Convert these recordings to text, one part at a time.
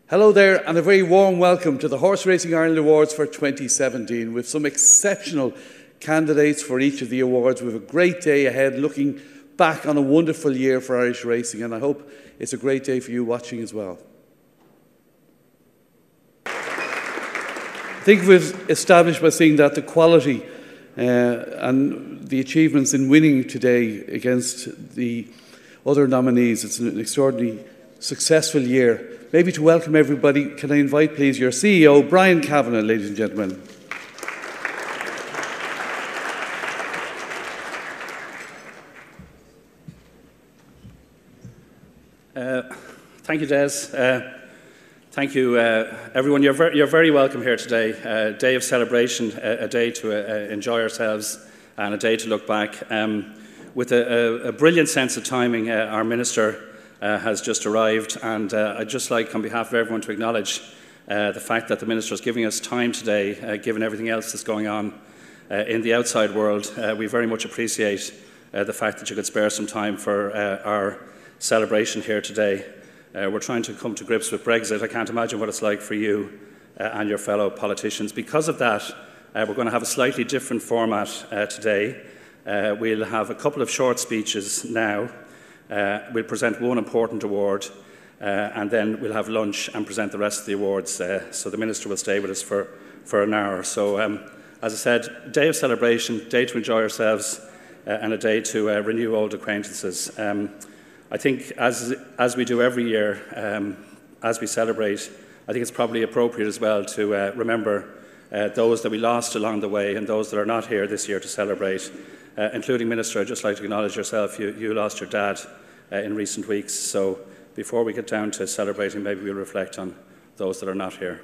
Hello there, and a very warm welcome to the Horse Racing Ireland Awards for 2017, with some exceptional candidates for each of the awards. We have a great day ahead, looking back on a wonderful year for Irish racing, and I hope it's a great day for you watching as well. I think we've established by seeing that the quality and the achievements in winning today against the other nominees, it's an extraordinarily successful year. Maybe to welcome everybody, can I invite please your CEO, Brian Kavanagh, ladies and gentlemen. Thank you, Des. Thank you, everyone. You're very welcome here today. A day of celebration, a day to enjoy ourselves, and a day to look back. With a brilliant sense of timing, our Minister has just arrived, and I'd just like, on behalf of everyone, to acknowledge the fact that the Minister is giving us time today, given everything else that's going on in the outside world. We very much appreciate the fact that you could spare some time for our celebration here today. We're trying to come to grips with Brexit. I can't imagine what it's like for you and your fellow politicians. Because of that, we're going to have a slightly different format today. We'll have a couple of short speeches now. We'll present one important award, and then we'll have lunch and present the rest of the awards. So the Minister will stay with us for an hour. So, as I said, day of celebration, day to enjoy ourselves, and a day to renew old acquaintances. I think, as we do every year, as we celebrate, I think it's probably appropriate as well to remember those that we lost along the way and those that are not here this year to celebrate. Including Minister, I'd just like to acknowledge yourself. You lost your dad in recent weeks, so before we get down to celebrating, maybe we'll reflect on those that are not here.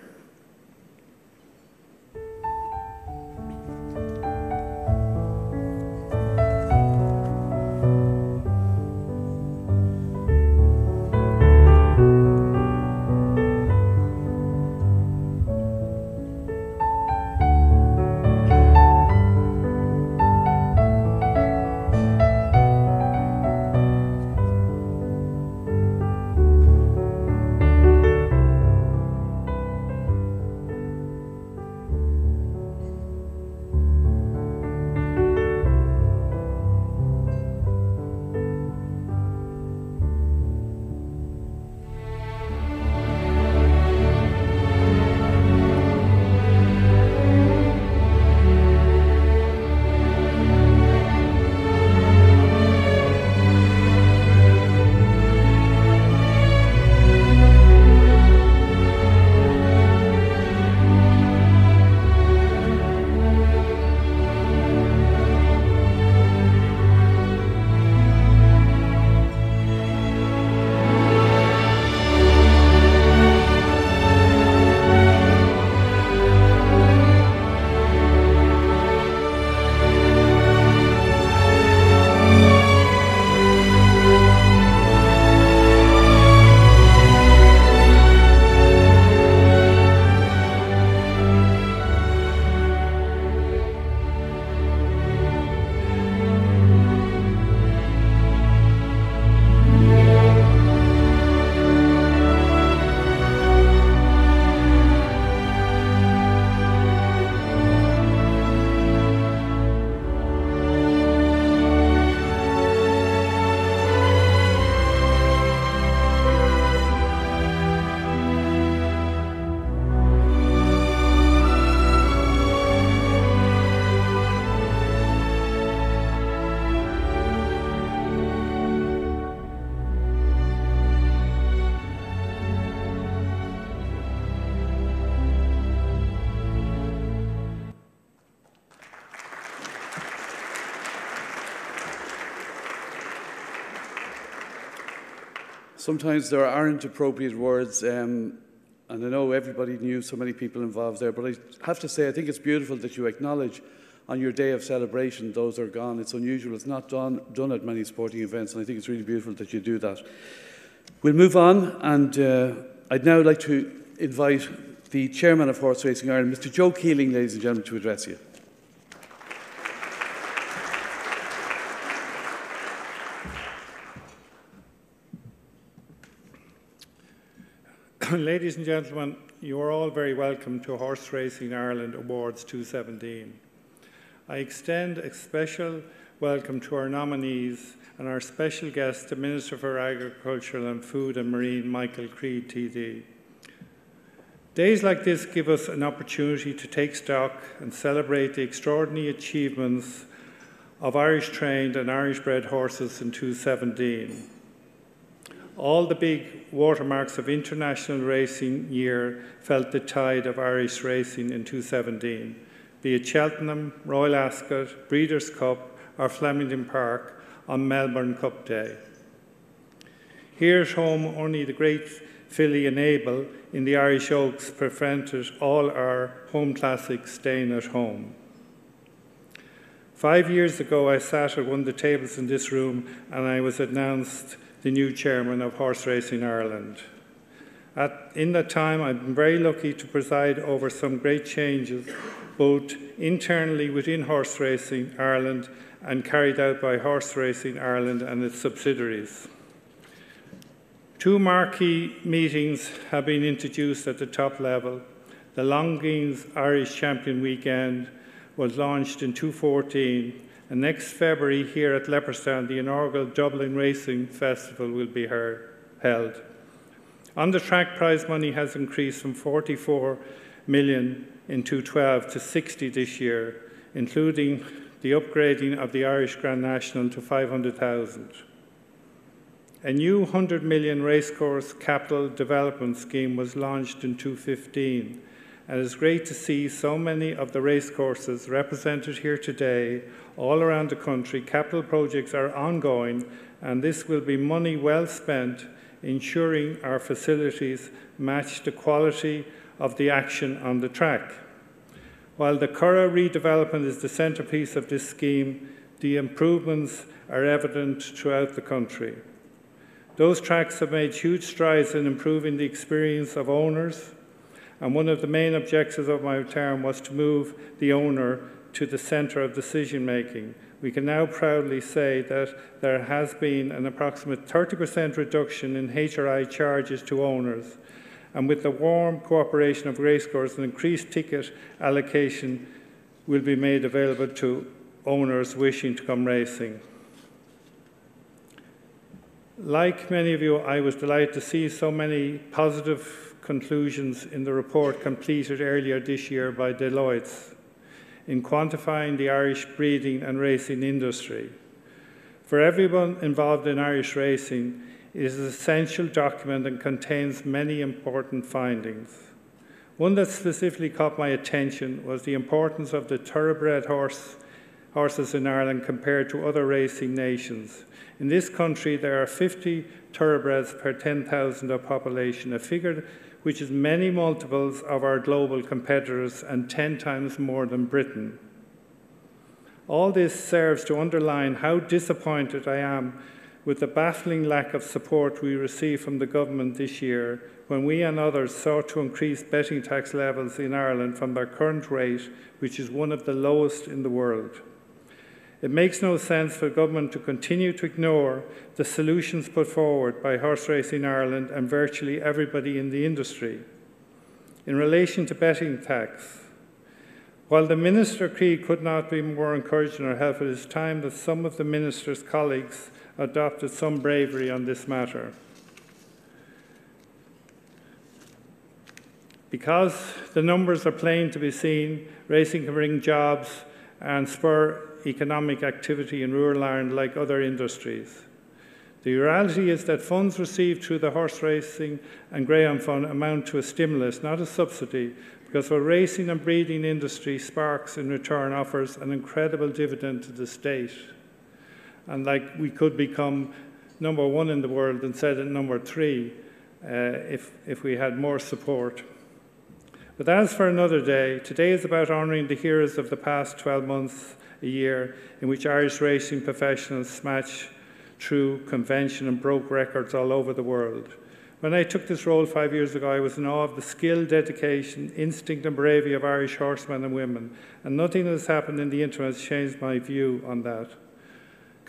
Sometimes there aren't appropriate words, and I know everybody knew so many people involved there, but I have to say I think it's beautiful that you acknowledge on your day of celebration those are gone. It's unusual. It's not done at many sporting events, and I think it's really beautiful that you do that. We'll move on, and I'd now like to invite the Chairman of Horse Racing Ireland, Mr. Joe Keeling, ladies and gentlemen, to address you. Ladies and gentlemen, you are all very welcome to Horse Racing Ireland Awards 2017. I extend a special welcome to our nominees and our special guest, the Minister for Agriculture and Food and Marine, Michael Creed, TD. Days like this give us an opportunity to take stock and celebrate the extraordinary achievements of Irish-trained and Irish-bred horses in 2017. All the big watermarks of international racing year felt the tide of Irish racing in 2017, be it Cheltenham, Royal Ascot, Breeders' Cup or Flemington Park on Melbourne Cup Day. Here at home, only the great filly and Able in the Irish Oaks prevented all our home classics staying at home. 5 years ago, I sat at one of the tables in this room and I was announced the new chairman of Horse Racing Ireland. In that time, I've been very lucky to preside over some great changes, both internally within Horse Racing Ireland and carried out by Horse Racing Ireland and its subsidiaries. Two marquee meetings have been introduced at the top level. The Longines Irish Champion Weekend was launched in 2014, and next February here at Leopardstown, the inaugural Dublin Racing Festival will be held. On the track, prize money has increased from 44 million in 2012 to 60 this year, including the upgrading of the Irish Grand National to 500,000. A new 100 million racecourse capital development scheme was launched in 2015, and it's great to see so many of the racecourses represented here today all around the country. Capital projects are ongoing, and this will be money well spent ensuring our facilities match the quality of the action on the track. While the Curragh redevelopment is the centrepiece of this scheme, the improvements are evident throughout the country. Those tracks have made huge strides in improving the experience of owners, and one of the main objectives of my term was to move the owner to the centre of decision-making. We can now proudly say that there has been an approximate 30% reduction in HRI charges to owners, and with the warm cooperation of racecourses, an increased ticket allocation will be made available to owners wishing to come racing. Like many of you, I was delighted to see so many positive conclusions in the report completed earlier this year by Deloitte in quantifying the Irish breeding and racing industry. For everyone involved in Irish racing, it is an essential document and contains many important findings. One that specifically caught my attention was the importance of the thoroughbred horses in Ireland compared to other racing nations. In this country, there are 50 thoroughbreds per 10,000 of population, a figure which is many multiples of our global competitors and 10 times more than Britain. All this serves to underline how disappointed I am with the baffling lack of support we received from the government this year when we and others sought to increase betting tax levels in Ireland from their current rate, which is one of the lowest in the world. It makes no sense for the government to continue to ignore the solutions put forward by Horse Racing Ireland and virtually everybody in the industry. In relation to betting tax, while the Minister Creed could not be more encouraging or helpful, it is time that some of the Minister's colleagues adopted some bravery on this matter. Because the numbers are plain to be seen, racing can bring jobs and spur economic activity in rural Ireland like other industries. The reality is that funds received through the horse racing and greyhound fund amount to a stimulus, not a subsidy, because what racing and breeding industry sparks in return offers an incredible dividend to the state. And like we could become number one in the world instead of number three if we had more support. But that's for another day. Today is about honouring the heroes of the past 12 months, a year, in which Irish racing professionals smashed through convention and broke records all over the world. When I took this role 5 years ago, I was in awe of the skill, dedication, instinct and bravery of Irish horsemen and women, and nothing that has happened in the interim has changed my view on that.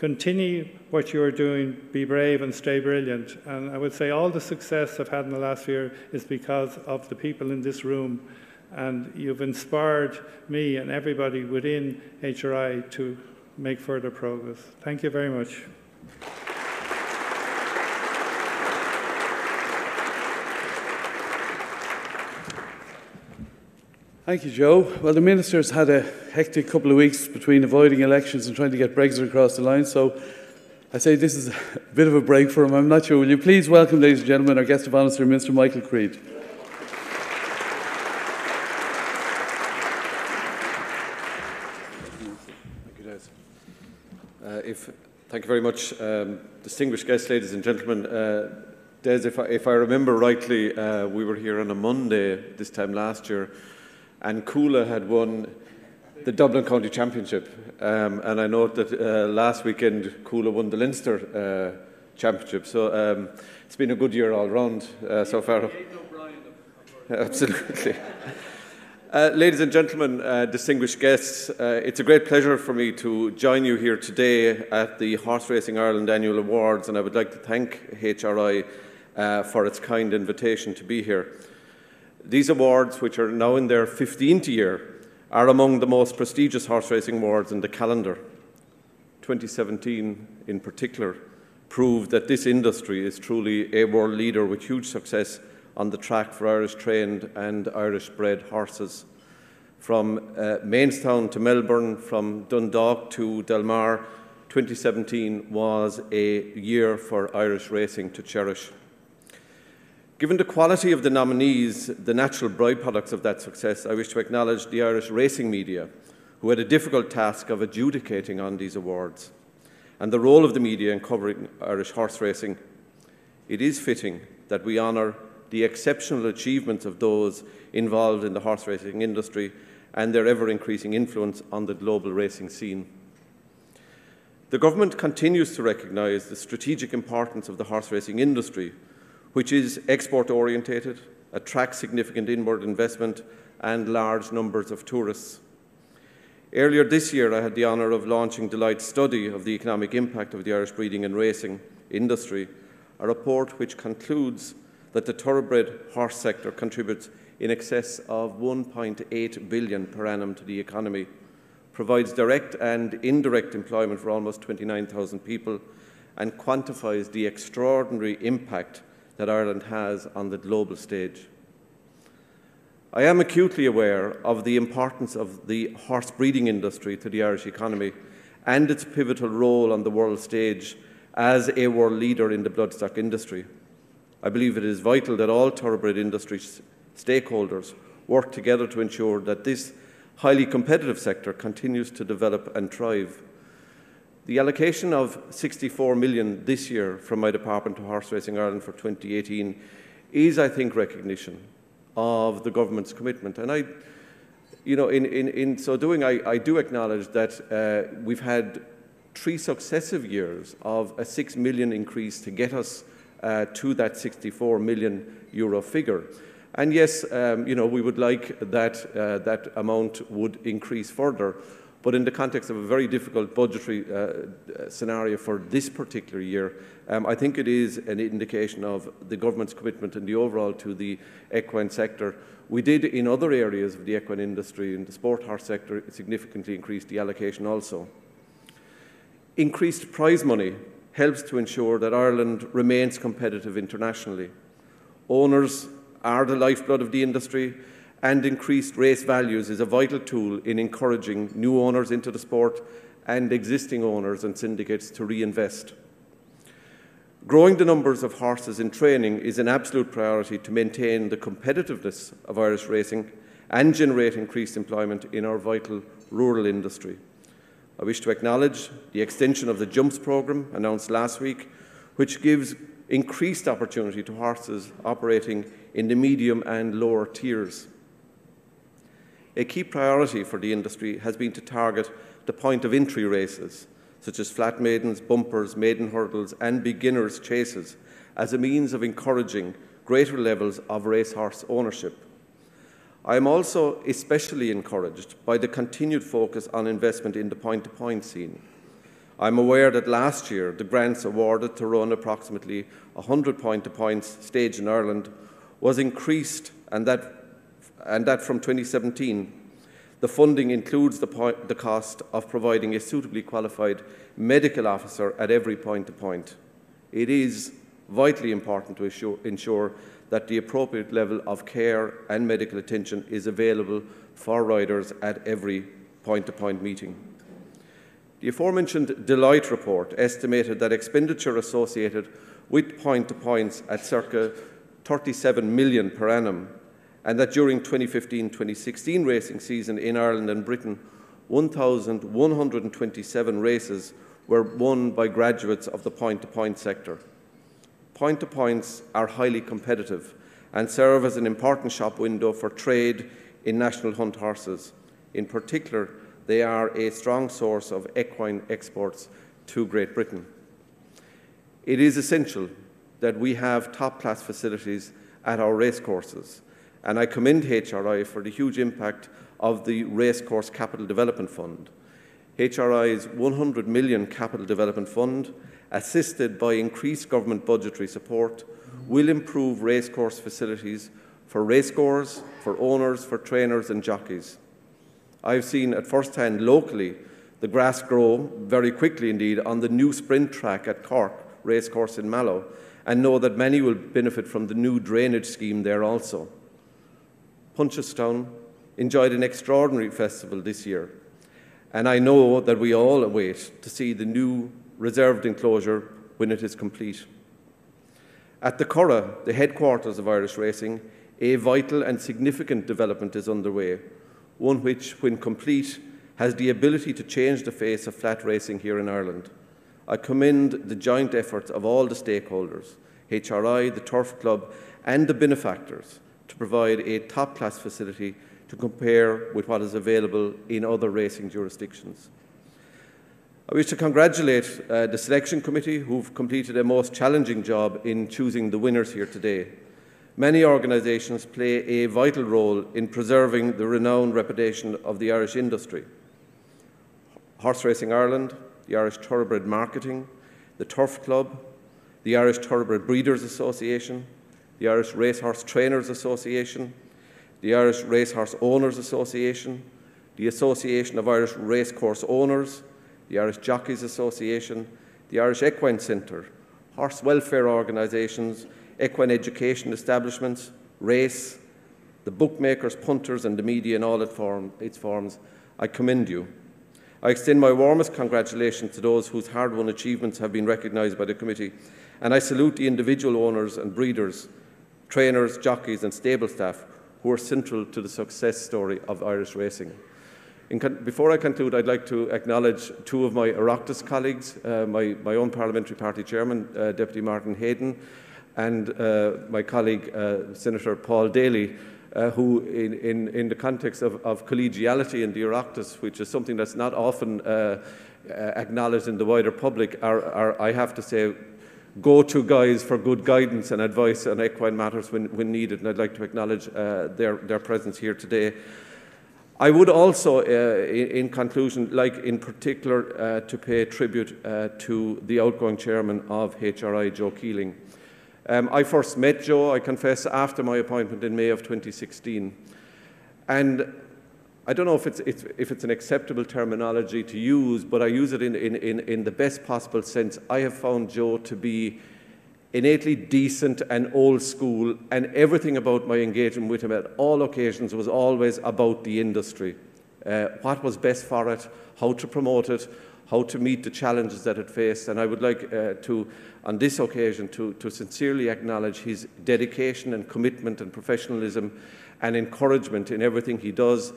continue what you're doing, be brave and stay brilliant. And I would say all the success I've had in the last year is because of the people in this room, and you've inspired me and everybody within HRI to make further progress. Thank you very much. Thank you, Joe. Well, the Minister's had a hectic couple of weeks between avoiding elections and trying to get Brexit across the line, so I say this is a bit of a break for him. I'm not sure. Will you please welcome, ladies and gentlemen, our guest of honour, Sir Minister Michael Creed. Thank you very much. Distinguished guests, ladies and gentlemen, Des, if I remember rightly, we were here on a Monday this time last year, and Coola had won the Dublin County Championship. And I note that last weekend Coola won the Leinster Championship. So it's been a good year all round so far. Absolutely. Ladies and gentlemen, distinguished guests, it's a great pleasure for me to join you here today at the Horse Racing Ireland Annual Awards, and I would like to thank HRI for its kind invitation to be here. These awards, which are now in their 15th year, are among the most prestigious horse racing awards in the calendar. 2017, in particular, proved that this industry is truly a world leader with huge success on the track for Irish-trained and Irish-bred horses. From Maidstone to Melbourne, from Dundalk to Del Mar, 2017 was a year for Irish racing to cherish. Given the quality of the nominees, the natural byproducts of that success, I wish to acknowledge the Irish racing media, who had a difficult task of adjudicating on these awards, and the role of the media in covering Irish horse racing. It is fitting that we honour the exceptional achievements of those involved in the horse racing industry and their ever-increasing influence on the global racing scene. The Government continues to recognise the strategic importance of the horse racing industry, which is export-orientated, attracts significant inward investment and large numbers of tourists. Earlier this year, I had the honour of launching Delight's study of the economic impact of the Irish breeding and racing industry, a report which concludes that the thoroughbred horse sector contributes in excess of 1.8 billion per annum to the economy, provides direct and indirect employment for almost 29,000 people, and quantifies the extraordinary impact that Ireland has on the global stage. I am acutely aware of the importance of the horse breeding industry to the Irish economy and its pivotal role on the world stage as a world leader in the bloodstock industry. I believe it is vital that all thoroughbred industry stakeholders work together to ensure that this highly competitive sector continues to develop and thrive. The allocation of 64 million this year from my department to Horse Racing Ireland for 2018 is, I think, recognition of the government's commitment. And in so doing, I do acknowledge that we've had 3 successive years of a 6 million increase to get us to that 64 million euro figure. And yes, we would like that that amount would increase further. But in the context of a very difficult budgetary scenario for this particular year, I think it is an indication of the government's commitment and the overall to the equine sector. We did in other areas of the equine industry, in the sport horse sector, significantly increase the allocation also. Increased prize money helps to ensure that Ireland remains competitive internationally. Owners are the lifeblood of the industry, and increased race values is a vital tool in encouraging new owners into the sport and existing owners and syndicates to reinvest. Growing the numbers of horses in training is an absolute priority to maintain the competitiveness of Irish racing and generate increased employment in our vital rural industry. I wish to acknowledge the extension of the Jumps programme announced last week, which gives increased opportunity to horses operating in the medium and lower tiers. A key priority for the industry has been to target the point of entry races, such as flat maidens, bumpers, maiden hurdles and beginners' chases, as a means of encouraging greater levels of racehorse ownership. I am also especially encouraged by the continued focus on investment in the point-to-point scene. I'm aware that last year the grants awarded to run approximately 100 point-to-points stage in Ireland was increased, and that from 2017. The funding includes the cost of providing a suitably qualified medical officer at every point-to-point. It is vitally important to ensure that the appropriate level of care and medical attention is available for riders at every point-to-point meeting. The aforementioned Deloitte report estimated that expenditure associated with point-to-points at circa 37 million per annum, and that during 2015-2016 racing season in Ireland and Britain, 1,127 races were won by graduates of the point-to-point sector. Point-to-points are highly competitive and serve as an important shop window for trade in national hunt horses. In particular, they are a strong source of equine exports to Great Britain. It is essential that we have top-class facilities at our racecourses, and I commend HRI for the huge impact of the Racecourse Capital Development Fund. HRI's 100 million Capital Development Fund, assisted by increased government budgetary support, will improve racecourse facilities for racegoers, for owners, for trainers and jockeys. I've seen at first hand locally the grass grow very quickly indeed on the new sprint track at Cork Racecourse in Mallow, and know that many will benefit from the new drainage scheme there also. Punchestown enjoyed an extraordinary festival this year, and I know that we all await to see the new reserved enclosure when it is complete. At the Curragh, the headquarters of Irish racing, a vital and significant development is underway, one which, when complete, has the ability to change the face of flat racing here in Ireland. I commend the joint efforts of all the stakeholders, HRI, the Turf Club and the benefactors, to provide a top-class facility to compare with what is available in other racing jurisdictions. I wish to congratulate the selection committee who've completed a most challenging job in choosing the winners here today. Many organisations play a vital role in preserving the renowned reputation of the Irish industry. Horse Racing Ireland, the Irish Thoroughbred Marketing, the Turf Club, the Irish Thoroughbred Breeders Association, the Irish Racehorse Trainers Association, the Irish Racehorse Owners Association, the Association of Irish Racecourse Owners, the Irish Jockeys Association, the Irish Equine Centre, horse welfare organisations, equine education establishments, race, the bookmakers, punters and the media in all its forms. I commend you. I extend my warmest congratulations to those whose hard-won achievements have been recognised by the committee, and I salute the individual owners and breeders, trainers, jockeys and stable staff who are central to the success story of Irish racing. Before I conclude, I'd like to acknowledge two of my Oireachtas colleagues, my own parliamentary party chairman, Deputy Martin Aidan, and my colleague, Senator Paul Daly, who in the context of collegiality in the Oireachtas, which is something that's not often acknowledged in the wider public, are, I have to say, go-to guys for good guidance and advice on equine matters when needed, and I'd like to acknowledge their presence here today. I would also, in conclusion, like in particular to pay tribute to the outgoing chairman of HRI, Joe Keeling. I first met Joe, I confess, after my appointment in May of 2016. And I don't know if it's an acceptable terminology to use, but I use it in the best possible sense. I have found Joe to be innately decent and old school, and everything about my engagement with him at all occasions was always about the industry. What was best for it, how to promote it, how to meet the challenges that it faced. And I would like to, on this occasion, to sincerely acknowledge his dedication and commitment and professionalism and encouragement in everything he does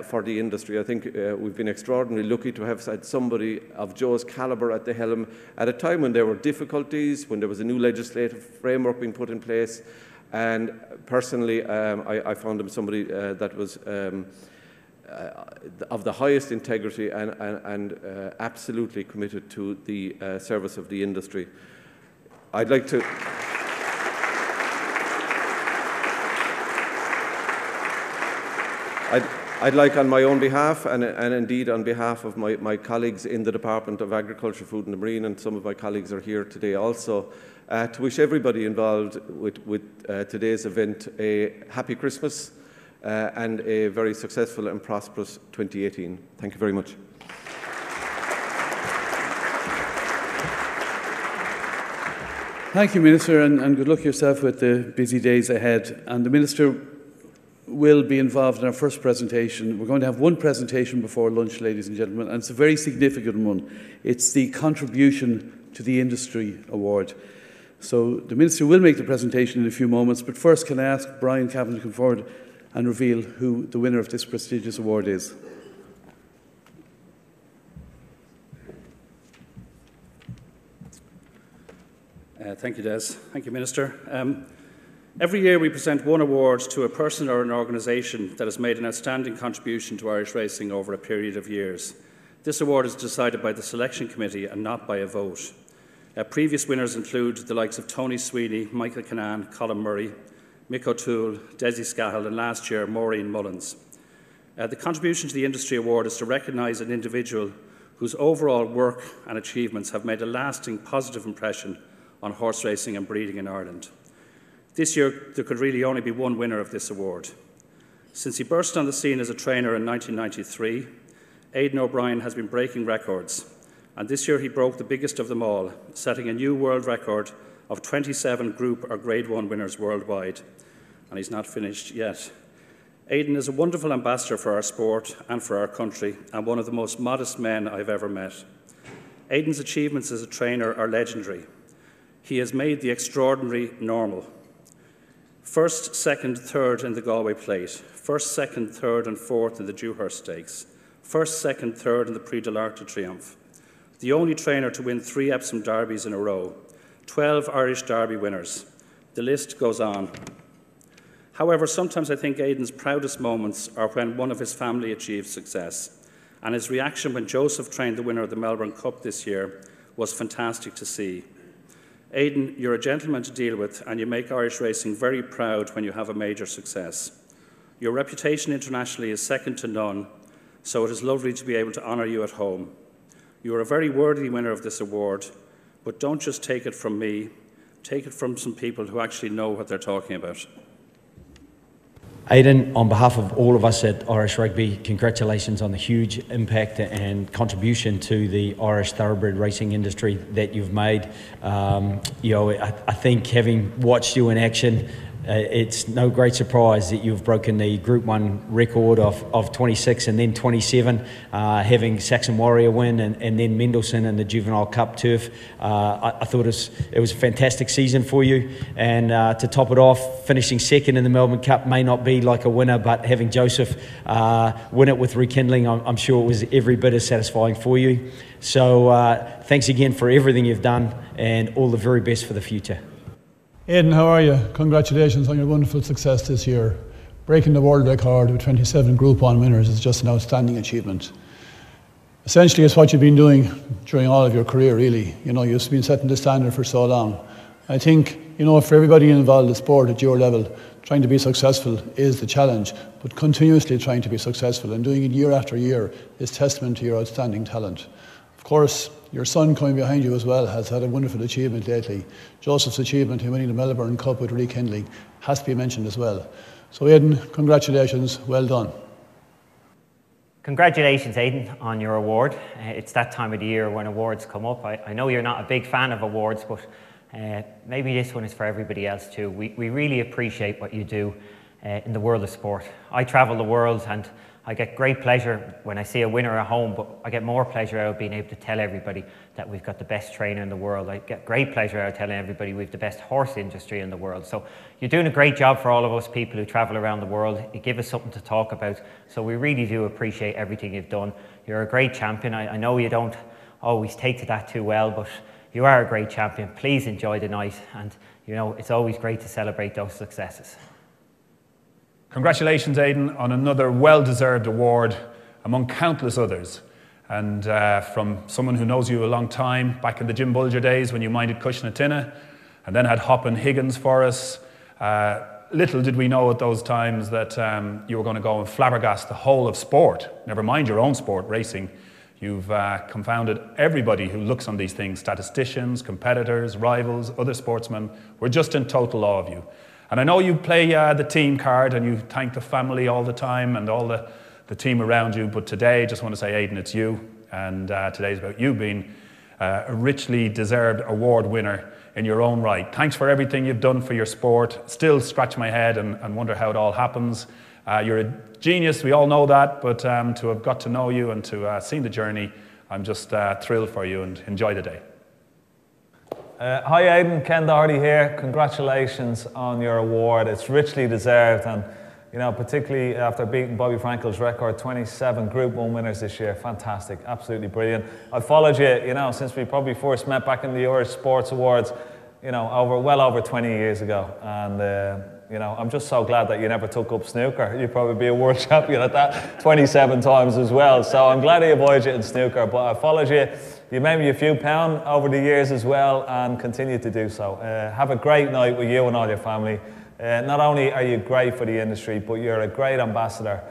for the industry. I think we've been extraordinarily lucky to have had somebody of Joe's calibre at the helm at a time when there were difficulties, when there was a new legislative framework being put in place. And personally, I found him somebody that was of the highest integrity and absolutely committed to the service of the industry. I'd like to... I'd like, on my own behalf, and indeed on behalf of my colleagues in the Department of Agriculture, Food and the Marine, and some of my colleagues are here today also, to wish everybody involved with today's event a happy Christmas and a very successful and prosperous 2018. Thank you very much. Thank you, Minister, and good luck yourself with the busy days ahead. And the Minister will be involved in our first presentation. We're going to have one presentation before lunch, ladies and gentlemen, and it's a very significant one. It's the Contribution to the Industry Award. So the Minister will make the presentation in a few moments, but first can I ask Brian Cavan to come forward and reveal who the winner of this prestigious award is. Thank you, Des. Thank you, Minister. Every year we present one award to a person or an organisation that has made an outstanding contribution to Irish racing over a period of years. This award is decided by the selection committee and not by a vote. Previous winners include the likes of Tony Sweeney, Michael Kinane, Colin Murray, Mick O'Toole, Desi Scahill, and last year Maureen Mullins. The Contribution to the Industry Award is to recognise an individual whose overall work and achievements have made a lasting positive impression on horse racing and breeding in Ireland. This year, there could really only be one winner of this award. Since he burst on the scene as a trainer in 1993, Aidan O'Brien has been breaking records, and this year he broke the biggest of them all, setting a new world record of 27 Group or Grade 1 winners worldwide, and he's not finished yet. Aidan is a wonderful ambassador for our sport and for our country, and one of the most modest men I've ever met. Aidan's achievements as a trainer are legendary. He has made the extraordinary normal. First, second, third in the Galway Plate. First, second, third and fourth in the Dewhurst Stakes. First, second, third in the Prix de l'Arc de Triomphe. The only trainer to win 3 Epsom Derbies in a row. 12 Irish Derby winners. The list goes on. However, sometimes I think Aidan's proudest moments are when one of his family achieves success. And his reaction when Joseph trained the winner of the Melbourne Cup this year was fantastic to see. Aidan, you're a gentleman to deal with, and you make Irish racing very proud when you have a major success. Your reputation internationally is second to none, so it is lovely to be able to honour you at home. You are a very worthy winner of this award, but don't just take it from me, take it from some people who actually know what they're talking about. Aidan, on behalf of all of us at Irish Rugby, congratulations on the huge impact and contribution to the Irish thoroughbred racing industry that you've made. I think having watched you in action, it's no great surprise that you've broken the Group 1 record of 26 and then 27, having Saxon Warrior win and then Mendelssohn in the Juvenile Cup turf. I thought it was a fantastic season for you, and to top it off, finishing second in the Melbourne Cup may not be like a winner, but having Joseph win it with Rekindling, I'm sure it was every bit as satisfying for you. So thanks again for everything you've done, and all the very best for the future. Aidan, how are you? Congratulations on your wonderful success this year. Breaking the world record with 27 Group 1 winners is just an outstanding achievement. Essentially, it's what you've been doing during all of your career, really. You know, you've been setting the standard for so long. I think, you know, for everybody involved in sport at your level, trying to be successful is the challenge, but continuously trying to be successful and doing it year after year is testament to your outstanding talent. Of course, your son coming behind you as well has had a wonderful achievement lately. Joseph's achievement in winning the Melbourne Cup with Rekindling has to be mentioned as well. So Aidan, congratulations, well done. Congratulations, Aidan, on your award. It's that time of the year when awards come up. I know you're not a big fan of awards, but maybe this one is for everybody else too. We really appreciate what you do in the world of sport. I travel the world and I get great pleasure when I see a winner at home, but I get more pleasure out of being able to tell everybody that we've got the best trainer in the world. I get great pleasure out of telling everybody we've the best horse industry in the world. So you're doing a great job for all of us people who travel around the world. You give us something to talk about. So we really do appreciate everything you've done. You're a great champion. I know you don't always take to that too well, but you are a great champion. Please enjoy the night, and you know it's always great to celebrate those successes. Congratulations, Aidan, on another well-deserved award among countless others. And from someone who knows you a long time, back in the Jim Bulger days when you minded Cushna Tinna, and then had Hoppin Higgins for us, little did we know at those times that you were going to go and flabbergast the whole of sport, never mind your own sport, racing. You've confounded everybody who looks on these things, statisticians, competitors, rivals, other sportsmen. We're just in total awe of you. And I know you play the team card and you thank the family all the time and all the team around you, but today, just want to say, Aidan, it's you. And today's about you being a richly deserved award winner in your own right. Thanks for everything you've done for your sport. Still scratch my head and wonder how it all happens. You're a genius, we all know that, but to have got to know you and to have seen the journey, I'm just thrilled for you, and enjoy the day. Hi Aidan, Ken Doherty here. Congratulations on your award. It's richly deserved, and you know, particularly after beating Bobby Frankel's record, 27 Group 1 winners this year. Fantastic, absolutely brilliant. I've followed you, you know, since we probably first met back in the Irish Sports Awards, you know, well over 20 years ago. And you know, I'm just so glad that you never took up snooker. You'd probably be a world champion at that 27 times as well. So I'm glad I avoided you in snooker, but I followed you. You made me a few pounds over the years as well, and continue to do so. Have a great night with you and all your family. Not only are you great for the industry, but you're a great ambassador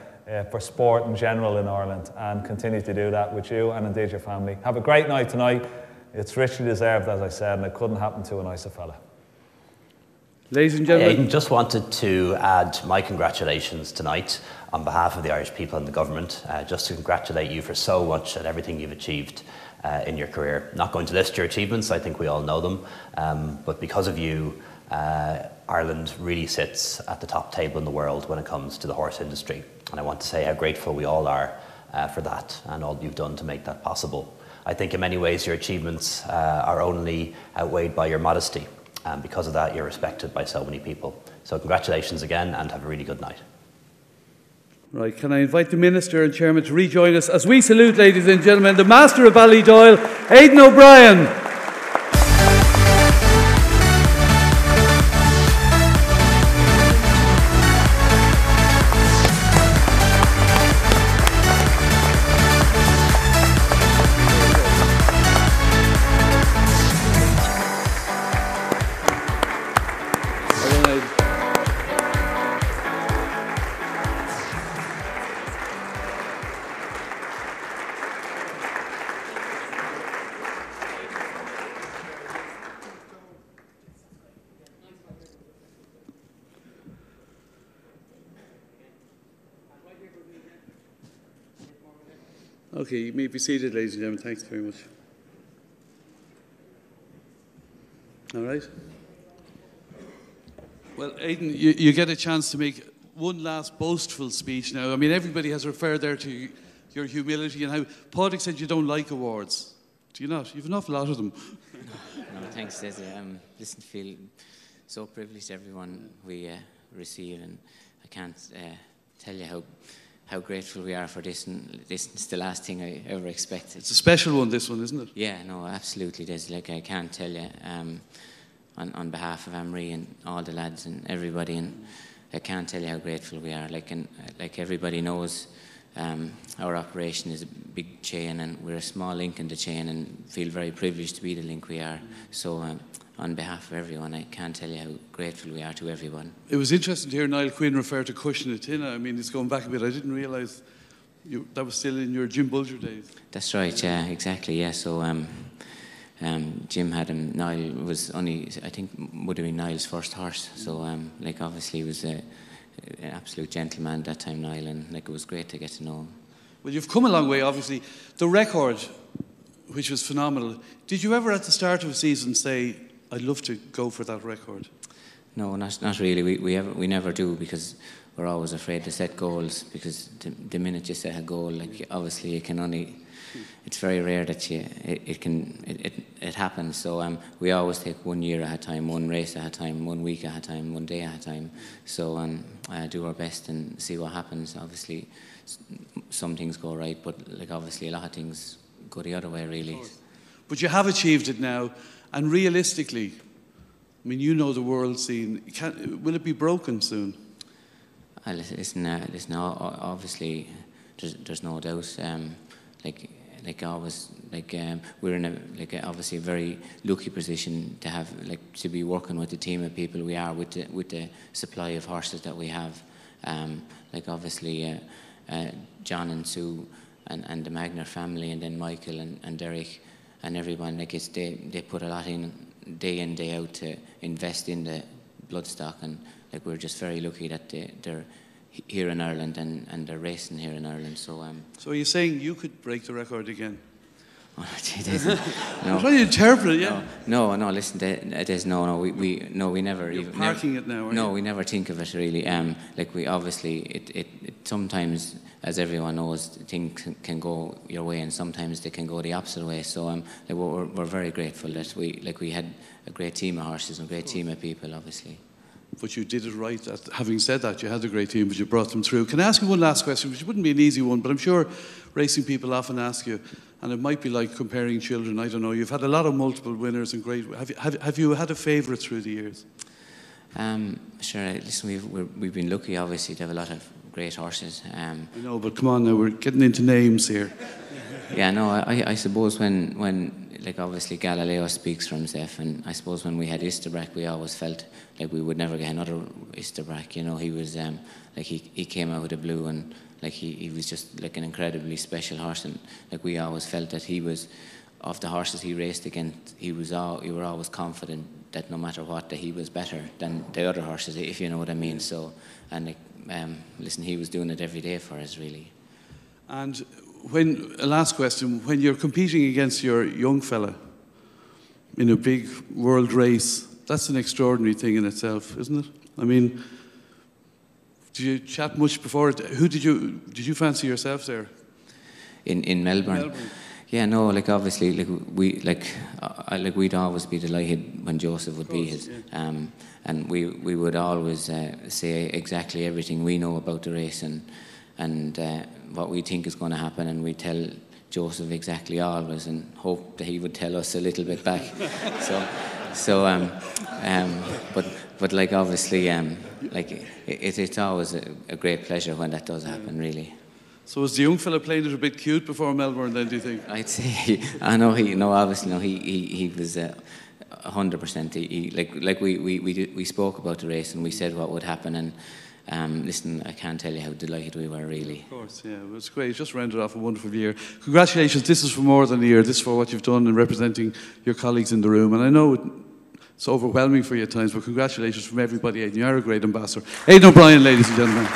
for sport in general in Ireland, and continue to do that with you and indeed your family. Have a great night tonight. It's richly deserved, as I said, and it couldn't happen to a nicer fella. Ladies and gentlemen. Aidan, just wanted to add my congratulations tonight on behalf of the Irish people and the government, just to congratulate you for so much and everything you've achieved in your career. Not going to list your achievements, I think we all know them, but because of you, Ireland really sits at the top table in the world when it comes to the horse industry. And I want to say how grateful we all are for that and all you've done to make that possible. I think in many ways your achievements are only outweighed by your modesty. And because of that, you're respected by so many people. So congratulations again, and have a really good night. Right, can I invite the Minister and Chairman to rejoin us as we salute, ladies and gentlemen, the Master of Ballydoyle, Aidan O'Brien. Okay, you may be seated, ladies and gentlemen. Thanks very much. All right. Well, Aidan, you get a chance to make one last boastful speech now. I mean, everybody has referred there to your humility and how Padraig said you don't like awards. Do you not? You've an awful lot of them. No, thanks, Desi. Listen, feel so privileged everyone we receive, and I can't tell you how grateful we are for this, and this is the last thing I ever expected. It's a special one, this one, isn't it? Yeah, no, absolutely, Desi. Like, I can't tell you, on behalf of Anne-Marie and all the lads and everybody, and I can't tell you how grateful we are. Like everybody knows, our operation is a big chain, and we're a small link in the chain, and feel very privileged to be the link we are. So on behalf of everyone, I can't tell you how grateful we are to everyone. It was interesting to hear Niall Quinn refer to Cushion at Tina. I mean, it's going back a bit. I didn't realise that was still in your Jim Bulger days. That's right, yeah, exactly, yeah. So Jim had him. Niall was only, I think, would have been Niall's first horse. So like, obviously he was an absolute gentleman at that time, Niall, and like, it was great to get to know him. Well, you've come a long way, obviously. The record, which was phenomenal. Did you ever at the start of a season say, I'd love to go for that record? No, not really. We never do, because we're always afraid to set goals, because the minute you set a goal, like, obviously you can only, it's very rare that it happens. So we always take 1 year at a time, one race at a time, 1 week at a time, 1 day at a time. So do our best and see what happens. Obviously some things go right, but like, obviously a lot of things go the other way, really. But you have achieved it now. And realistically, I mean, you know the world scene. Will it be broken soon? Listen, obviously, there's no doubt. Like we're in obviously a very lucky position to have to be working with the team of people we are with the supply of horses that we have. Obviously John and Sue and the Magner family, and then Michael and Derek and everyone, they put a lot in day out to invest in the bloodstock, and we're just very lucky that they're here in Ireland and they're racing here in Ireland. So are you saying you could break the record again? Oh, no. I'm trying to interpret it, yeah. No. Listen, there's we never. You're parking it now. No, we never think of it really. We obviously it sometimes, as everyone knows, things can go your way, and sometimes they can go the opposite way. So we're very grateful that we had a great team of horses and a great team of people, obviously. But you did it right. Having said that, you had a great team, but you brought them through. Can I ask you one last question, which wouldn't be an easy one, but I'm sure racing people often ask you, and it might be like comparing children. I don't know. You've had a lot of multiple winners and great. Have you had a favourite through the years? Sure. Listen, we've been lucky, obviously, to have a lot of great horses. I know, but come on now, we're getting into names here. Yeah, no, I suppose when obviously Galileo speaks for himself, and I suppose when we had Isterbrack, we always felt like we would never get another Isterbrack. He was he came out of the blue, and he was just an incredibly special horse, and we always felt that he was, of the horses he raced against, you were always confident that no matter what, that he was better than the other horses, if you know what I mean. So, and listen, he was doing it every day for us, really. And a last question, when you're competing against your young fella in a big world race, that's an extraordinary thing in itself, isn't it? I mean, did you chat much before it? Who did you fancy yourself there? In Melbourne? Yeah, no, obviously, we'd always be delighted when Joseph would be his, yeah. And we would always say exactly everything we know about the race and what we think is going to happen, and we tell Joseph exactly always, and hope that he would tell us a little bit back. But obviously, it's always a great pleasure when that does happen, really. So was the young fella playing it a bit cute before Melbourne then, do you think? I'd say, obviously, he was 100%. We spoke about the race and we said what would happen, and listen, I can't tell you how delighted we were, really. Of course, yeah, it was great. Just rounded off a wonderful year. Congratulations, this is for more than a year. This is for what you've done in representing your colleagues in the room, and I know it's overwhelming for you at times, but congratulations from everybody, Aidan. You are a great ambassador. Aidan O'Brien, ladies and gentlemen.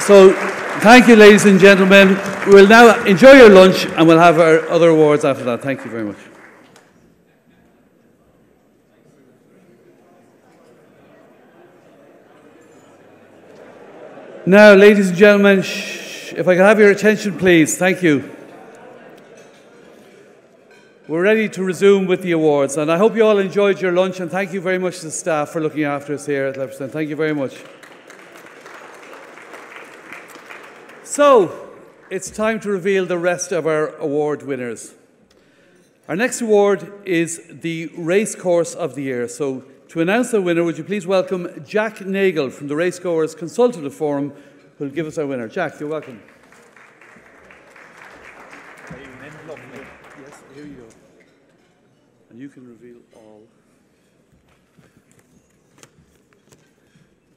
So, thank you, ladies and gentlemen. We'll now enjoy your lunch, and we'll have our other awards after that. Thank you very much. Now, ladies and gentlemen, if I can have your attention, please. Thank you. We're ready to resume with the awards, and I hope you all enjoyed your lunch, and thank you very much to the staff for looking after us here at Leopardstown. Thank you very much. So, it's time to reveal the rest of our award winners. Our next award is the Racecourse of the Year. So, to announce the winner, would you please welcome Jack Nagle from the Racegoers Consultative Forum, who will give us our winner. Jack, you're welcome. Yes, here you go. And you can reveal all.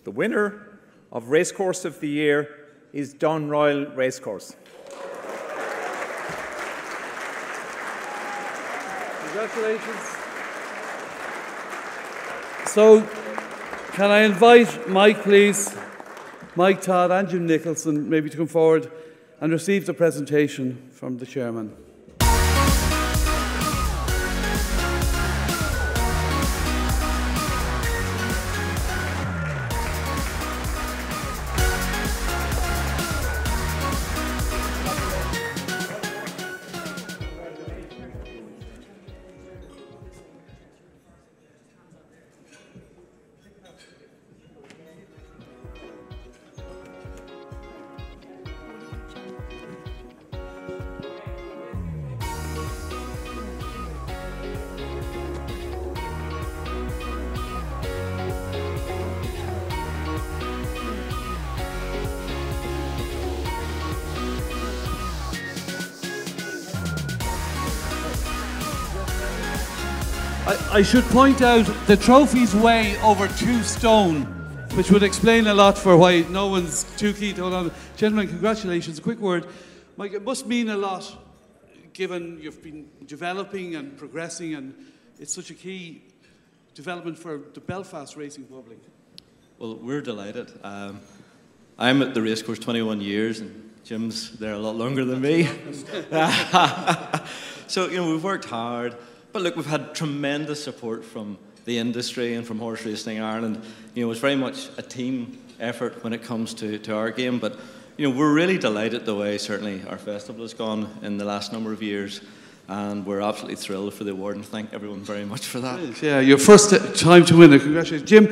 The winner of Racecourse of the Year is Dun Royal Racecourse. Congratulations. So, can I invite Mike, please, Mike Todd and Jim Nicholson, maybe to come forward and receive the presentation from the chairman. I should point out the trophies weigh over 2 stone, which would explain a lot for why no one's too keen to hold on. Gentlemen, congratulations. A quick word. Mike, it must mean a lot given you've been developing and progressing, and it's such a key development for the Belfast racing public. Well, we're delighted. I'm at the racecourse 21 years, and Jim's there a lot longer than me. So, we've worked hard. But look, we've had tremendous support from the industry and from Horse Racing Ireland. It's very much a team effort when it comes to our game. But, we're really delighted the way, certainly, our festival has gone in the last number of years. And we're absolutely thrilled for the award, and thank everyone very much for that. Yeah, your first time to win it. Congratulations. Jim,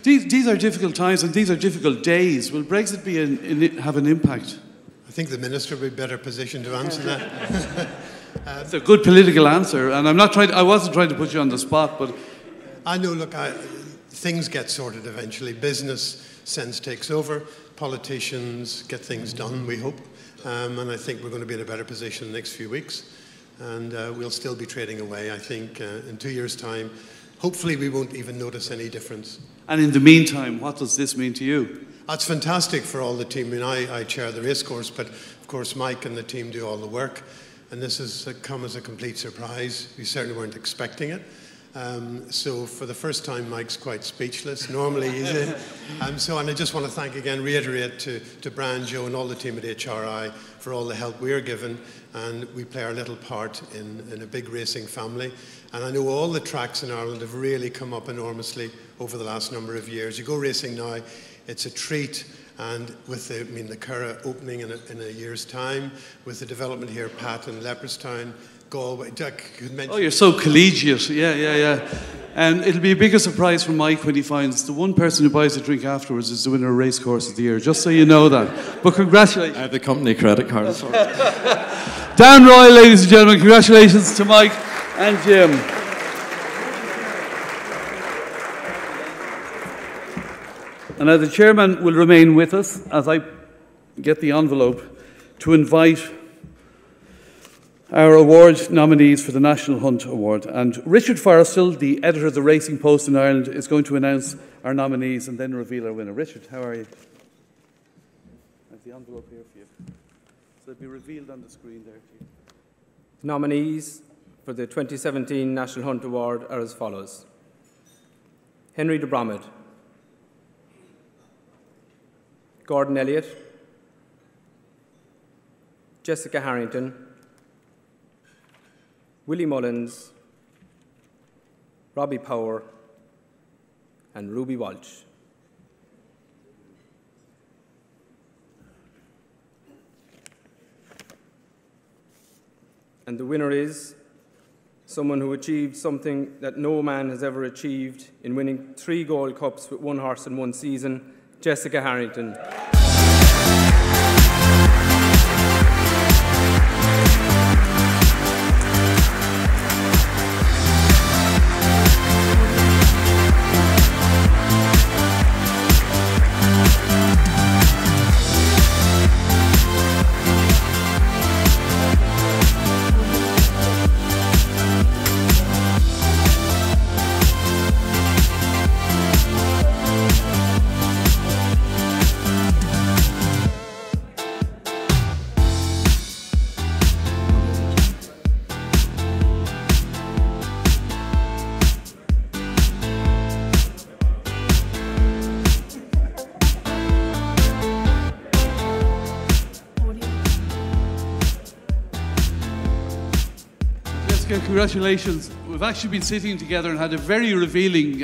these are difficult times and these are difficult days. Will Brexit have an impact? I think the Minister would be better positioned to answer that. It's a good political answer, and I wasn't trying to put you on the spot, but... I know, look, things get sorted eventually. Business sense takes over. Politicians get things done, we hope. And I think we're going to be in a better position in the next few weeks. And we'll still be trading away, I think, in 2 years' time. Hopefully we won't even notice any difference. And in the meantime, what does this mean to you? It's fantastic for all the team. I chair the racecourse, but of course Mike and the team do all the work. And this has come as a complete surprise. We certainly weren't expecting it. So for the first time, Mike's quite speechless. Normally he's in. And I just want to reiterate to Brian, Joe, and all the team at HRI for all the help we are given. And we play our little part in a big racing family. And I know all the tracks in Ireland have really come up enormously over the last number of years. You go racing now, it's a treat. And with the Curragh opening in a year's time, with the development here, Pat and Leopardstown, Galway, could mention. Oh, you're so collegiate. Yeah. And it'll be a bigger surprise for Mike when he finds the one person who buys a drink afterwards is the winner of Racecourse of the Year, just so you know that. But congratulations. I have the company credit card as well. Dan Royal, ladies and gentlemen, congratulations to Mike and Jim. And now the chairman will remain with us as I get the envelope to invite our award nominees for the National Hunt Award. And Richard Forrestal, the editor of the Racing Post in Ireland, is going to announce our nominees and then reveal our winner. Richard, how are you? I have the envelope here for you. So it'll be revealed on the screen there to you. Nominees for the 2017 National Hunt Award are as follows. Henry de Bromhead, Gordon Elliott, Jessica Harrington, Willie Mullins, Robbie Power, and Ruby Walsh. And the winner is someone who achieved something that no man has ever achieved in winning 3 Gold Cups with 1 horse in 1 season, Jessica Harrington. Congratulations. We've actually been sitting together and had a very revealing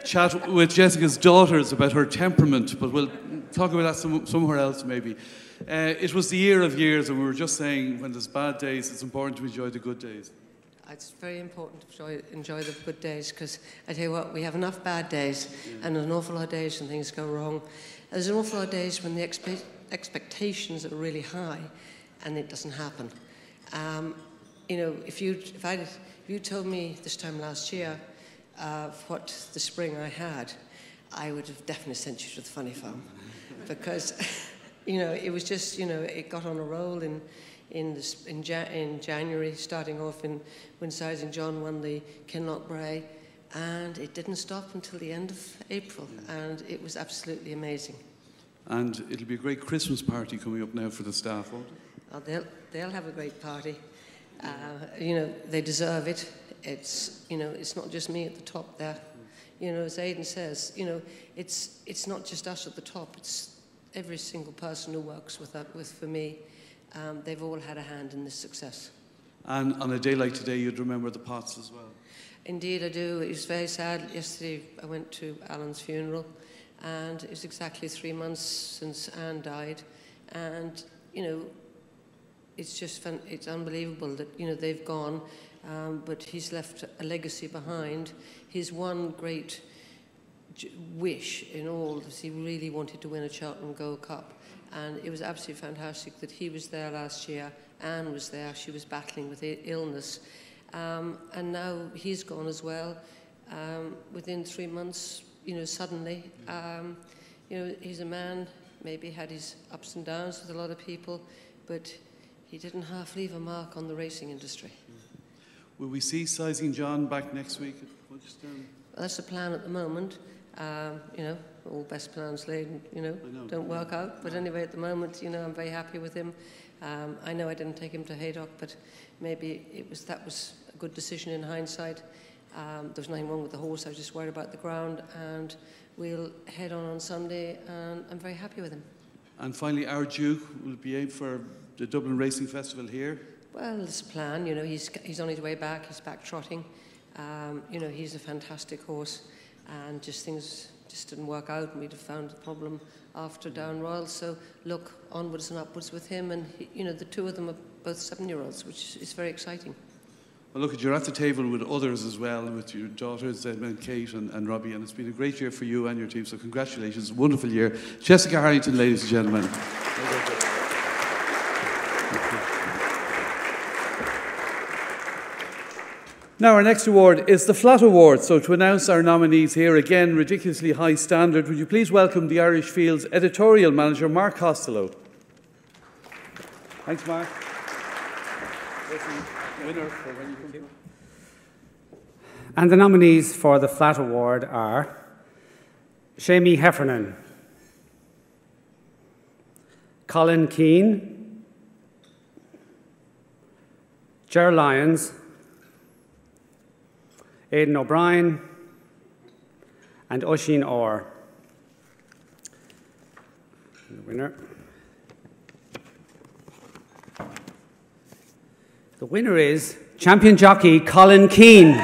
chat with Jessica's daughters about her temperament, but we'll talk about that somewhere else maybe. It was the year of years, and we were just saying when there's bad days, it's important to enjoy the good days. It's very important to enjoy the good days, because I tell you what, we have enough bad days and an awful lot of days when things go wrong. There's an awful lot of days when the expectations are really high and it doesn't happen. You know, if you told me this time last year what the spring I had, I would have definitely sent you to the funny farm, because, you know, it was just, you know, it got on a roll in in January, starting off when Sizing John won the Kinloch Bray, and it didn't stop until the end of April, and it was absolutely amazing. And it'll be a great Christmas party coming up now for the staff, won't it? Oh, they'll have a great party. You know, they deserve it. It's, you know, it's not just me at the top there. You know, as Aidan says, you know, it's not just us at the top. It's every single person who works with for me. They've all had a hand in this success. And on a day like today, you'd remember the pots as well. Indeed, I do. It was very sad. Yesterday, I went to Alan's funeral, and it was exactly 3 months since Anne died. And, you know, it's just it's unbelievable that, you know, they've gone, but he's left a legacy behind. His one great wish in all was he really wanted to win a Cheltenham Gold Cup. And it was absolutely fantastic that he was there last year. Anne was there. She was battling with illness. And now he's gone as well. Within 3 months, you know, suddenly, you know, he's a man, maybe had his ups and downs with a lot of people, but he didn't half leave a mark on the racing industry. Will we see Sizing John back next week at Leopardstown? Well, that's the plan at the moment. You know, all best plans laid, you know, don't work out. But anyway, at the moment, you know, I'm very happy with him. I know I didn't take him to Haydock, but maybe that was a good decision in hindsight. There was nothing wrong with the horse. I was just worried about the ground, and we'll head on Sunday, and I'm very happy with him. And finally, our Duke will be aimed for the Dublin Racing Festival here. Well, there's a plan. You know, he's on his way back. He's back trotting. You know, he's a fantastic horse, and things just didn't work out, and we'd have found a problem after Down Royal. So look, onwards and upwards with him, and you know, the two of them are both 7-year-olds, which is very exciting. Well, look, you're at the table with others as well, with your daughters, Kate and Robbie, and it's been a great year for you and your team, so congratulations, wonderful year. Jessica Harrington, ladies and gentlemen. Now, our next award is the Flat Award. So to announce our nominees here, again, ridiculously high standard, would you please welcome the Irish Field's editorial manager, Mark Costello. Thanks, Mark. And the nominees for the Flat Award are Seamie Heffernan, Colin Keane, Ger Lyons, Aidan O'Brien, and Oisin Orr. The winner. The winner is champion jockey Colin Keane.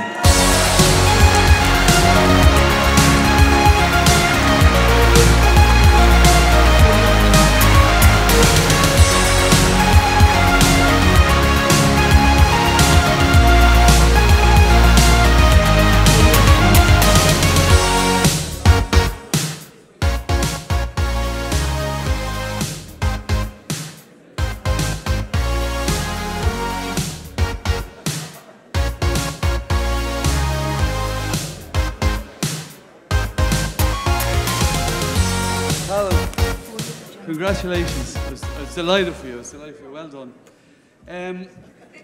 Congratulations. I was delighted for you. Well done.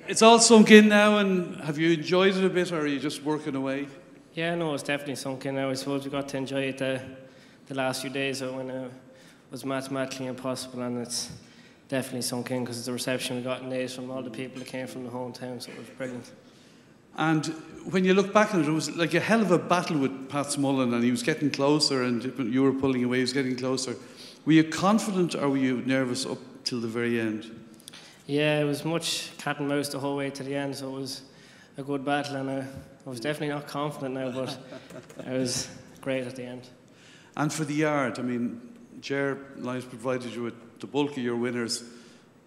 It's all sunk in now, and have you enjoyed it a bit, or are you just working away? Yeah, no, it's definitely sunk in now. I suppose we got to enjoy it the last few days when it was mathematically impossible, and it's definitely sunk in because the reception we got in days from all the people that came from the hometown, so it was brilliant. And when you look back on it, it was like a hell of a battle with Pat Smullen, and he was getting closer, and you were pulling away, he was getting closer. Were you confident, or were you nervous up till the very end? Yeah, it was much cat and mouse the whole way to the end, so it was a good battle, and I was definitely not confident now, but it was great at the end. And for the yard, I mean, Ger Lyons provided you with the bulk of your winners.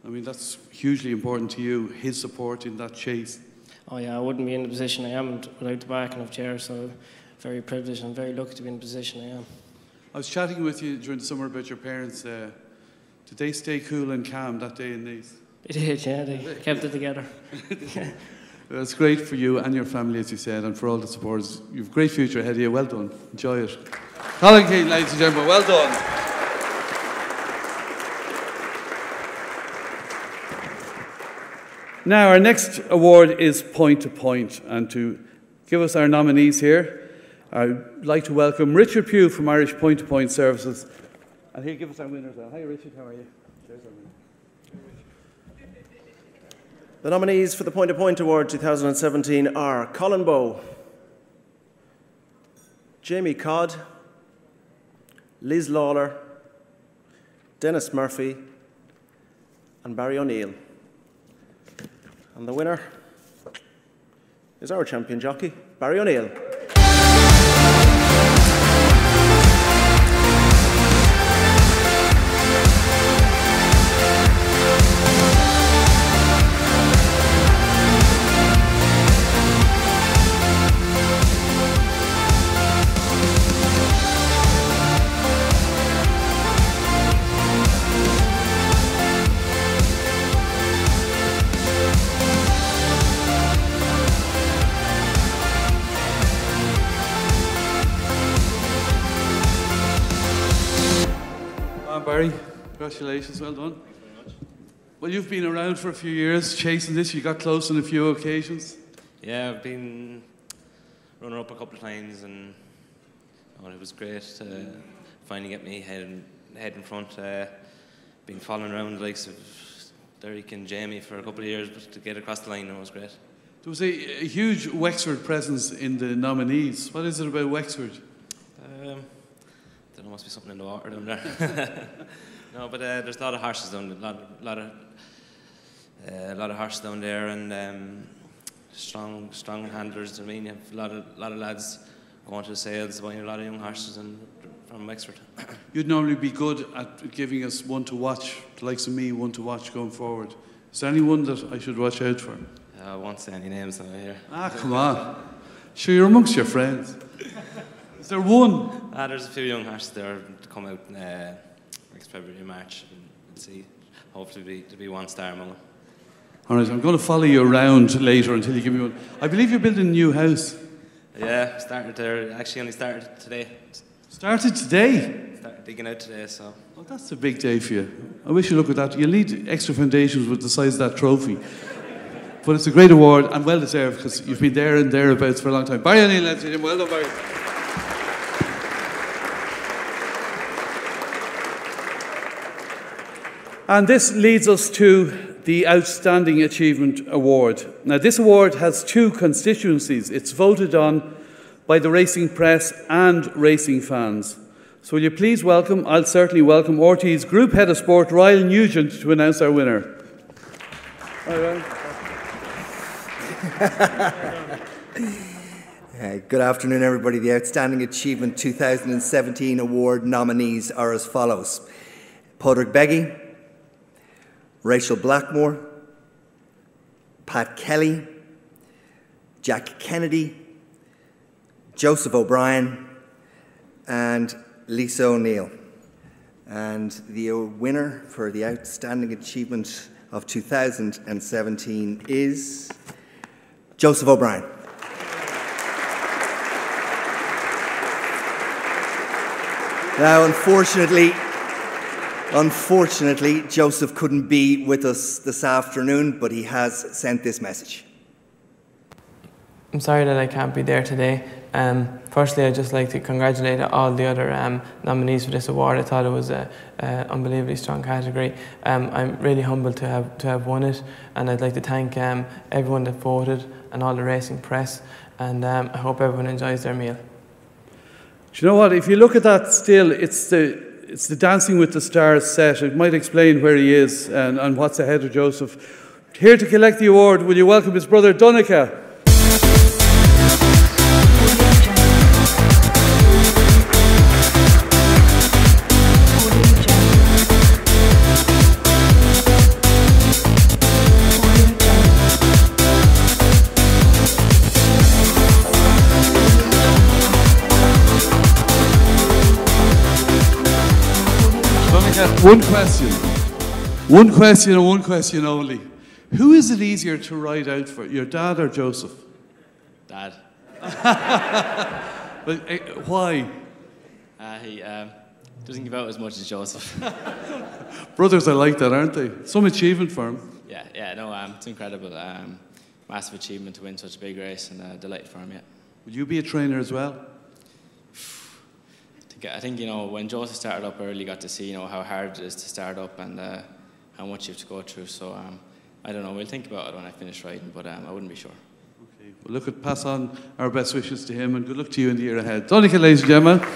I mean, that's hugely important to you, his support in that chase. Oh yeah, I wouldn't be in the position I am without the backing of Ger, so very privileged and very lucky to be in the position I am. I was chatting with you during the summer about your parents. Did they stay cool and calm that day in Nice? They did, yeah, they kept it together. It's great for you and your family, as you said, and for all the supporters. You have a great future ahead of you. Well done. Enjoy it. Colin Keane, ladies and gentlemen, well done. Now, our next award is Point to Point, and to give us our nominees here, I'd like to welcome Richard Pugh from Irish Point to Point Services, and he'll give us our winners. Hi, Richard, how are you? There's our winner. The nominees for the Point to Point Award 2017 are Colin Bowe, Jamie Codd, Liz Lawler, Dennis Murphy, and Barry O'Neill. And the winner is our champion jockey, Barry O'Neill. Barry, congratulations, well done. Thanks very much. Well, you've been around for a few years chasing this. You got close on a few occasions. Yeah, I've been runner-up a couple of times, and it was great to finally get me head in front. Been following around the likes of Derek and Jamie for a couple of years, but to get across the line, it was great. There was a huge Wexford presence in the nominees. What is it about Wexford? There must be something in the water down there. No, but there's a lot of horses down there, a lot of horses down there, and strong handlers. I mean, you have a lot of lads going to the sales, buying a lot of young horses from Wexford. You'd normally be good at giving us one to watch, the likes of me, one to watch going forward. Is there anyone that I should watch out for? I won't say any names now here. Ah, come on. Sure, you're amongst your friends. Is there one? There's a few young horses there to come out next February, March, and we'll see. Hopefully to be one star among them. All right, I'm going to follow you around later until you give me one. I believe you're building a new house. Yeah, started there. Actually, only started today. Started today? Started digging out today, so. Well, that's a big day for you. I wish you luck with that. You'll need extra foundations with the size of that trophy. But it's a great award and well deserved because you've been there and thereabouts for a long time. Barry O'Neill, ladies and gentlemen. Well done, Barry. And this leads us to the Outstanding Achievement Award. Now, this award has two constituencies. It's voted on by the racing press and racing fans. So will you please welcome, I'll certainly welcome RT's Group Head of Sport, Ryle Nugent, to announce our winner. Good afternoon, everybody. The Outstanding Achievement 2017 Award nominees are as follows. Padraig Beggy, Rachel Blackmore, Pat Kelly, Jack Kennedy, Joseph O'Brien, and Lisa O'Neill. And the winner for the Outstanding Achievement of 2017 is Joseph O'Brien. Now, unfortunately, Joseph couldn't be with us this afternoon, but he has sent this message. I'm sorry that I can't be there today. Firstly, I'd just like to congratulate all the other nominees for this award. I thought it was an unbelievably strong category. I'm really humbled to have won it, and I'd like to thank everyone that voted and all the racing press, and I hope everyone enjoys their meal. Do you know what? If you look at that still, it's the Dancing with the Stars set. It might explain where he is and what's ahead of Joseph. Here to collect the award, will you welcome his brother Donncha? One question and one question only. Who is it easier to ride out for, your dad or Joseph? Dad. But, why? He doesn't give out as much as Joseph. Brothers are like that, aren't they? Some achievement for him. It's incredible. Massive achievement to win such a big race, and delighted for him. Yeah. Will you be a trainer as well? I think when Joseph started up early, got to see how hard it is to start up and how much you have to go through. So I don't know. We'll think about it when I finish riding, but I wouldn't be sure. Okay. Well, look, pass on our best wishes to him, and good luck to you in the year ahead. Donica, ladies and gentlemen.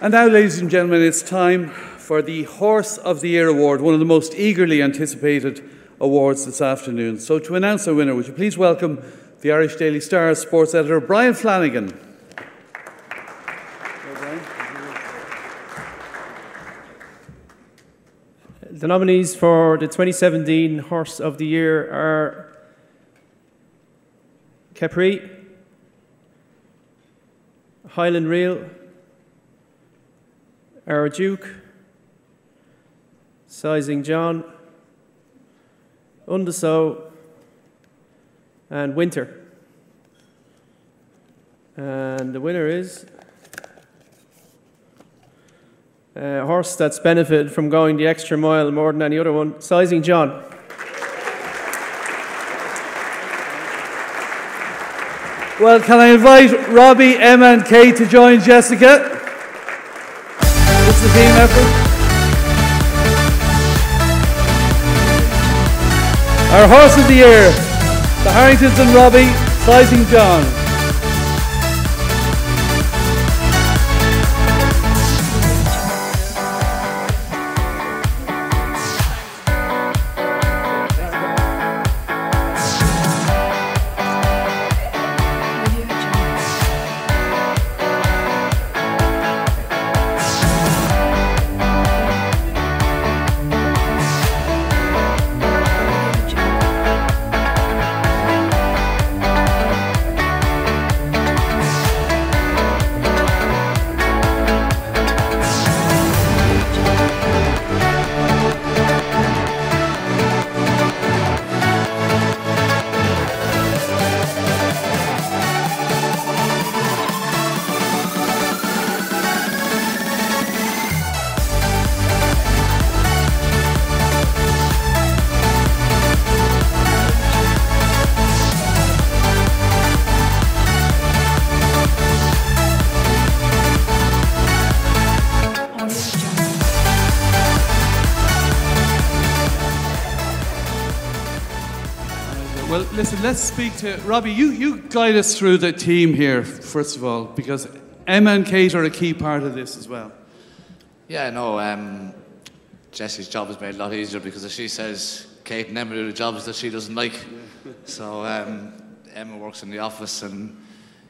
And now, ladies and gentlemen, it's time for the Horse of the Year Award, one of the most eagerly anticipated awards this afternoon. So to announce our winner, would you please welcome the Irish Daily Star's sports editor, Brian Flanagan. The nominees for the 2017 Horse of the Year are Capri, Highland Reel, Our Duke, Sizing John, Undeso, and Winter. And the winner is a horse that's benefited from going the extra mile more than any other one, Sizing John. Well, can I invite Robbie, Emma and Kate to join Jessica? This is a team effort. Our Horse of the Year, the Harringtons and Robbie, Sizing John. Well, listen, let's speak to Robbie. You guide us through the team here, first of all, because Emma and Kate are a key part of this as well. Yeah, no, Jessie's job is made a lot easier because as she says, Kate and Emma do the jobs that she doesn't like. So Emma works in the office and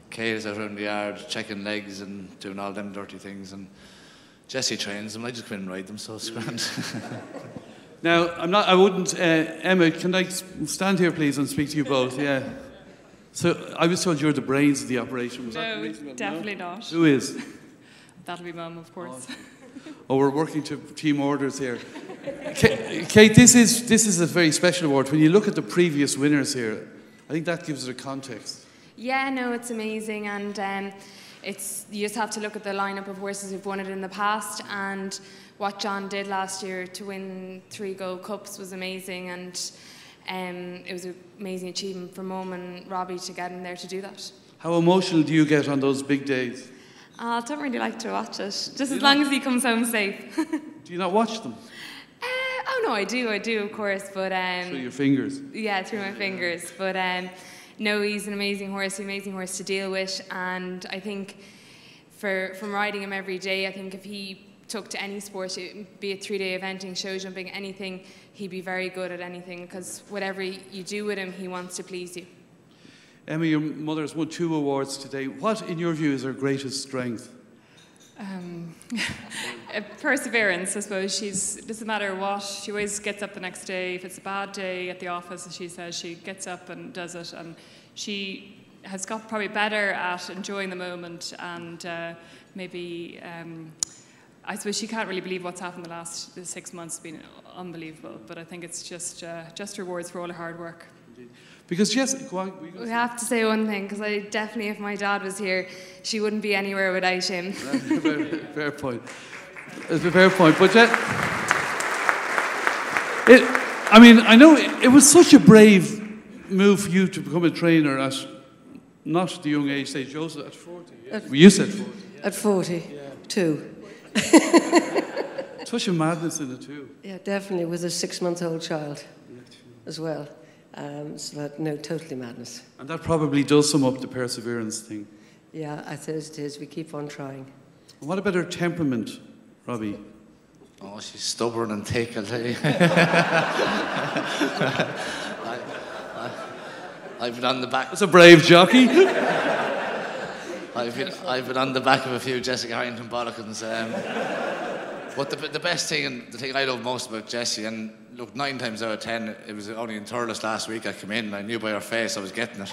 Kate is out around the yard checking legs and doing all them dirty things, and Jessie trains them. I just come in and ride them, so it's grand. Now, I wouldn't, Emma, can I stand here, please, and speak to you both? Yeah. So, I was told you're the brains of the operation. Was that reasonable? Definitely not. Who is? That'll be Mum, of course. Oh, we're working to team orders here. Kate, this is a very special award. When you look at the previous winners here, I think that gives it a context. Yeah, no, it's amazing, and you just have to look at the lineup of horses who've won it in the past, and what John did last year to win 3 Gold Cups was amazing, and it was an amazing achievement for Mum and Robbie to get in there to do that. How emotional do you get on those big days? I don't really like to watch it, just as long as he comes home safe. Do you not watch them? Oh no, I do, of course, but through your fingers. Yeah, through my fingers, but no, he's an amazing horse to deal with, and I think from riding him every day, I think if he took to any sport, be it 3-day eventing, show jumping, anything, he'd be very good at anything, because whatever you do with him, he wants to please you. Emma, your mother's won 2 awards today. What, in your view, is her greatest strength? Perseverance, I suppose. It doesn't matter what, she always gets up the next day. If it's a bad day at the office, as she says, she gets up and does it, and she has got probably better at enjoying the moment, and maybe I suppose she can't really believe what's happened the last 6 months. Has been unbelievable, but I think it's just rewards for all her hard work. Indeed. Because go on. We have to say one thing, because I definitely, if my dad was here, she wouldn't be anywhere without him. Fair point. It's a fair point. But I mean, I know it was such a brave move for you to become a trainer at not the young age, say, Joseph, at 40. Yeah. You said 40. Yeah. At 42. Such a madness in it too. Yeah, definitely, with a 6-month-old child as well. So that, no, totally madness. And that probably does sum up the perseverance thing. Yeah, I suppose it is. We keep on trying. And what about her temperament, Robbie? Oh, she's stubborn and thick, I'll tell you. I've been on the back. That's a brave jockey. I've been on the back of a few Jessica Harrington bollockins. But the best thing, and the thing I love most about Jessie, and look, 9 times out of 10, it was only in Thurles last week I came in and I knew by her face I was getting it.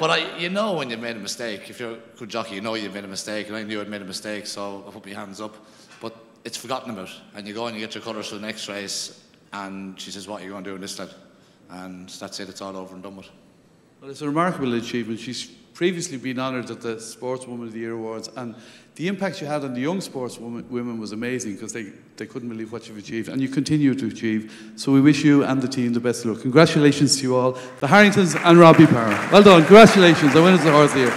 But you know when you've made a mistake. If you're a good jockey, you know you've made a mistake, and I knew I'd made a mistake, so I put my hands up. But it's forgotten about, and you go and you get your colours for the next race, and she says, what are you going to do in this lad? And that's it, it's all over and done with. Well, it's a remarkable achievement. She's previously been honoured at the Sportswoman of the Year Awards, and the impact you had on the young sportswomen was amazing, because they couldn't believe what you've achieved, and you continue to achieve. So we wish you and the team the best of luck. Congratulations to you all, the Harringtons and Robbie Power. Well done, congratulations, the winners of the horse of the year.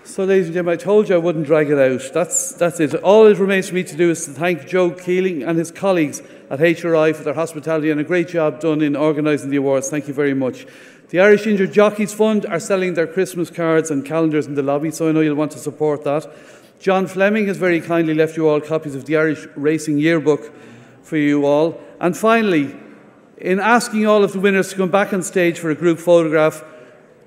So, ladies and gentlemen, I told you I wouldn't drag it out. That's it. All it remains for me to do is to thank Joe Keeling and his colleagues at HRI for their hospitality and a great job done in organising the awards. Thank you very much. The Irish Injured Jockeys Fund are selling their Christmas cards and calendars in the lobby, so I know you'll want to support that. John Fleming has very kindly left you all copies of the Irish Racing Yearbook for you all. And finally, in asking all of the winners to come back on stage for a group photograph,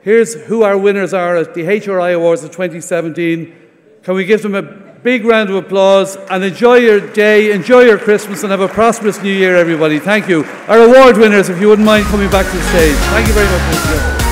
here's who our winners are at the HRI Awards of 2017. Can we give them a big round of applause, and enjoy your day, enjoy your Christmas, and have a prosperous New Year, everybody. Thank you. Our award winners, if you wouldn't mind coming back to the stage. Thank you very much.